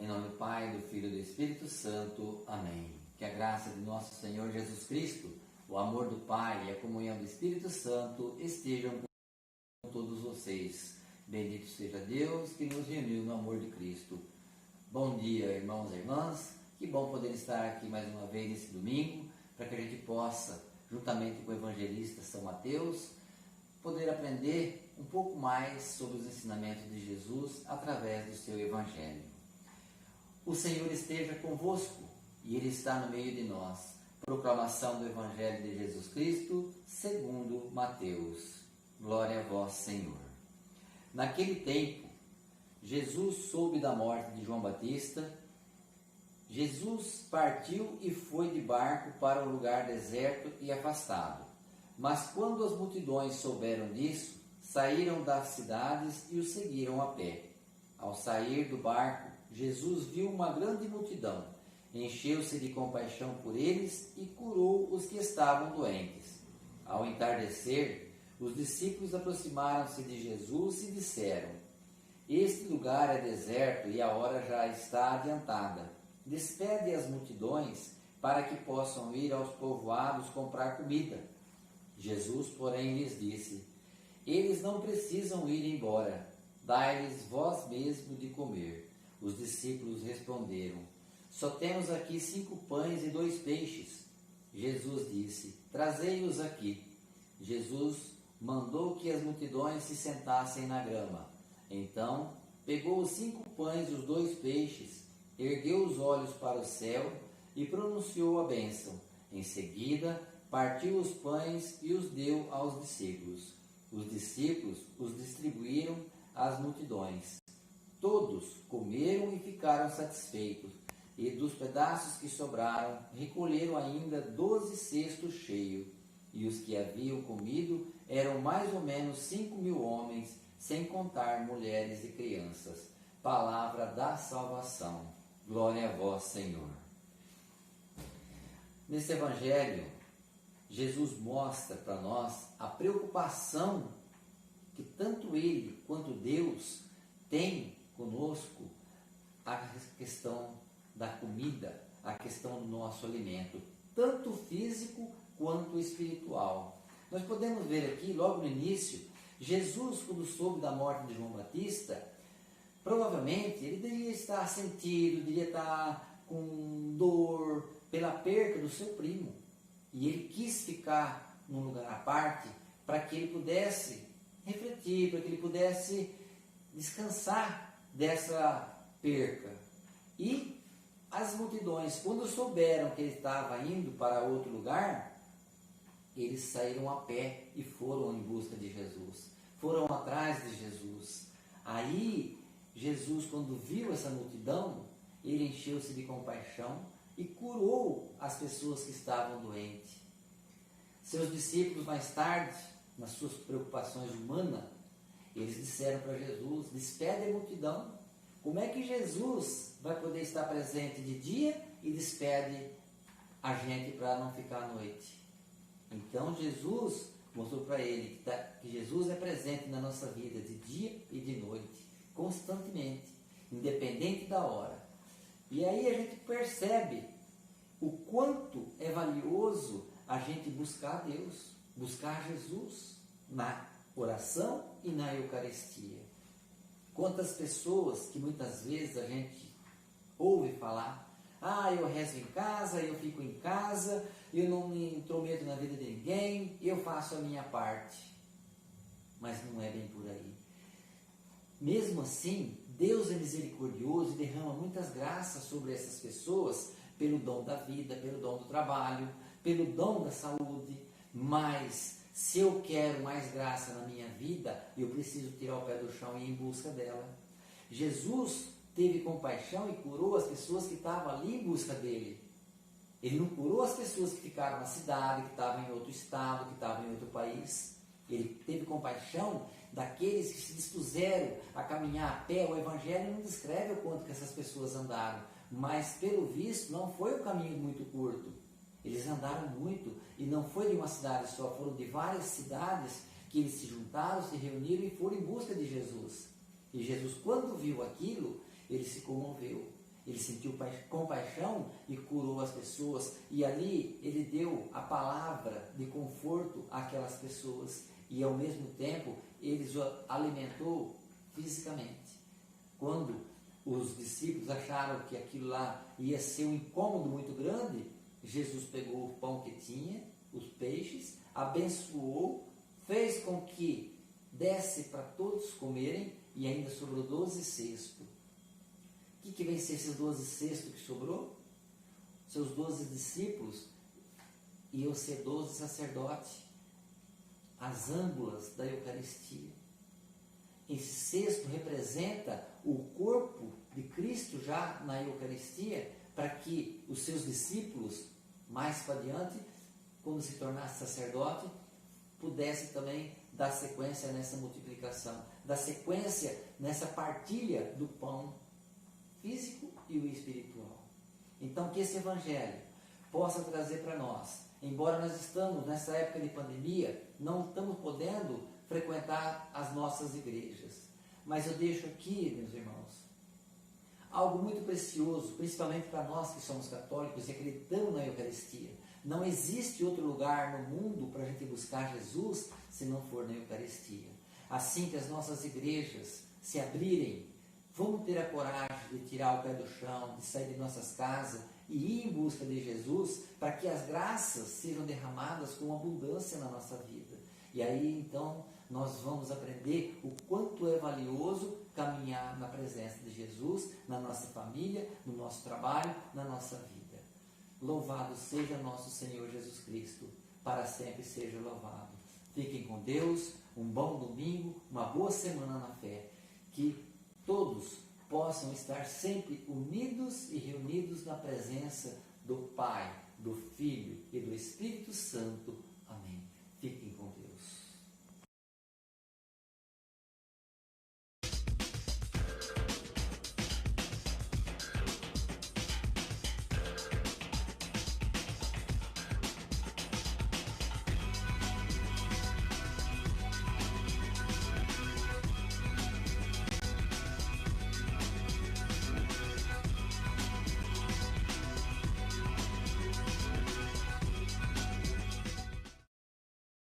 Em nome do Pai, do Filho e do Espírito Santo. Amém. Que a graça de nosso Senhor Jesus Cristo, o amor do Pai e a comunhão do Espírito Santo estejam com todos vocês. Bendito seja Deus que nos reuniu no amor de Cristo. Bom dia, irmãos e irmãs. Que bom poder estar aqui mais uma vez nesse domingo, para que a gente possa, juntamente com o evangelista São Mateus, poder aprender um pouco mais sobre os ensinamentos de Jesus através do seu Evangelho. O Senhor esteja convosco e Ele está no meio de nós. Proclamação do Evangelho de Jesus Cristo, segundo Mateus. Glória a vós, Senhor. Naquele tempo, Jesus soube da morte de João Batista. Jesus partiu e foi de barco para um lugar deserto e afastado. Mas quando as multidões souberam disso, saíram das cidades e o seguiram a pé. Ao sair do barco, Jesus viu uma grande multidão, encheu-se de compaixão por eles e curou os que estavam doentes. Ao entardecer, os discípulos aproximaram-se de Jesus e disseram: Este lugar é deserto e a hora já está adiantada. Despede as multidões para que possam ir aos povoados comprar comida. Jesus, porém, lhes disse: Eles não precisam ir embora, dai-lhes vós mesmo de comer. Os discípulos responderam: Só temos aqui 5 pães e 2 peixes. Jesus disse: Trazei-os aqui. Jesus mandou que as multidões se sentassem na grama. Então, pegou os 5 pães e os 2 peixes, ergueu os olhos para o céu e pronunciou a bênção. Em seguida, partiu os pães e os deu aos discípulos. Os discípulos os distribuíram às multidões. Todos comeram e ficaram satisfeitos, e dos pedaços que sobraram, recolheram ainda 12 cestos cheios. E os que haviam comido eram mais ou menos 5.000 homens, sem contar mulheres e crianças. Palavra da salvação. Glória a vós, Senhor. Nesse Evangelho, Jesus mostra para nós a preocupação que tanto Ele quanto Deus tem conosco, a questão da comida, a questão do nosso alimento, tanto físico quanto espiritual. Nós podemos ver aqui, logo no início, Jesus, quando soube da morte de João Batista, provavelmente ele deveria estar sentido, deveria estar com dor pela perca do seu primo. E ele quis ficar num lugar à parte para que ele pudesse refletir, para que ele pudesse descansar dessa perca. E as multidões, quando souberam que ele estava indo para outro lugar, eles saíram a pé e foram em busca de Jesus. Foram atrás de Jesus. Aí, Jesus, quando viu essa multidão, ele encheu-se de compaixão e curou as pessoas que estavam doentes. Seus discípulos, mais tarde, nas suas preocupações humanas, eles disseram para Jesus: despede a multidão. Como é que Jesus vai poder estar presente de dia e despede a gente para não ficar à noite? Então Jesus mostrou para ele que Jesus é presente na nossa vida de dia e de noite, constantemente, independente da hora. E aí a gente percebe o quanto é valioso a gente buscar Deus, buscar Jesus na oração e na Eucaristia. Quantas pessoas que muitas vezes a gente ouve falar: eu rezo em casa, eu fico em casa, eu não me intrometo na vida de ninguém, eu faço a minha parte. Mas não é bem por aí. Mesmo assim, Deus é misericordioso e derrama muitas graças sobre essas pessoas, pelo dom da vida, pelo dom do trabalho, pelo dom da saúde. Mas se eu quero mais graça na minha vida, eu preciso tirar o pé do chão e ir em busca dela. Jesus teve compaixão e curou as pessoas que estavam ali em busca dele. Ele não curou as pessoas que ficaram na cidade, que estavam em outro estado, que estavam em outro país. Ele teve compaixão daqueles que se dispuseram a caminhar a pé. O Evangelho não descreve o quanto que essas pessoas andaram, mas pelo visto não foi um caminho muito curto. Eles andaram muito e não foi de uma cidade só, foram de várias cidades que eles se juntaram, se reuniram e foram em busca de Jesus. E Jesus, quando viu aquilo, ele se comoveu. Ele sentiu compaixão e curou as pessoas. E ali ele deu a palavra de conforto àquelas pessoas. E ao mesmo tempo ele os alimentou fisicamente. Quando os discípulos acharam que aquilo lá ia ser um incômodo muito grande, Jesus pegou o pão que tinha, os peixes, abençoou, fez com que desse para todos comerem e ainda sobrou 12 cestos. O que vem ser esses 12 cestos que sobrou? Seus 12 discípulos iam ser 12 sacerdotes, as âmbulas da Eucaristia. Esse cesto representa o corpo de Cristo já na Eucaristia, para que os seus discípulos, mais para adiante, quando se tornasse sacerdote, pudesse também dar sequência nessa multiplicação, dar sequência nessa partilha do pão físico e o espiritual. Então, que esse Evangelho possa trazer para nós, embora nós estamos nessa época de pandemia, não estamos podendo frequentar as nossas igrejas, mas eu deixo aqui, meus irmãos, algo muito precioso, principalmente para nós que somos católicos e acreditamos na Eucaristia. Não existe outro lugar no mundo para a gente buscar Jesus se não for na Eucaristia. Assim que as nossas igrejas se abrirem, vamos ter a coragem de tirar o pé do chão, de sair de nossas casas e ir em busca de Jesus, para que as graças sejam derramadas com abundância na nossa vida. E aí, então, nós vamos aprender o quanto é valioso caminhar na presença de Jesus, na nossa família, no nosso trabalho, na nossa vida. Louvado seja nosso Senhor Jesus Cristo, para sempre seja louvado. Fiquem com Deus, um bom domingo, uma boa semana na fé. Que todos possam estar sempre unidos e reunidos na presença do Pai, do Filho e do Espírito Santo,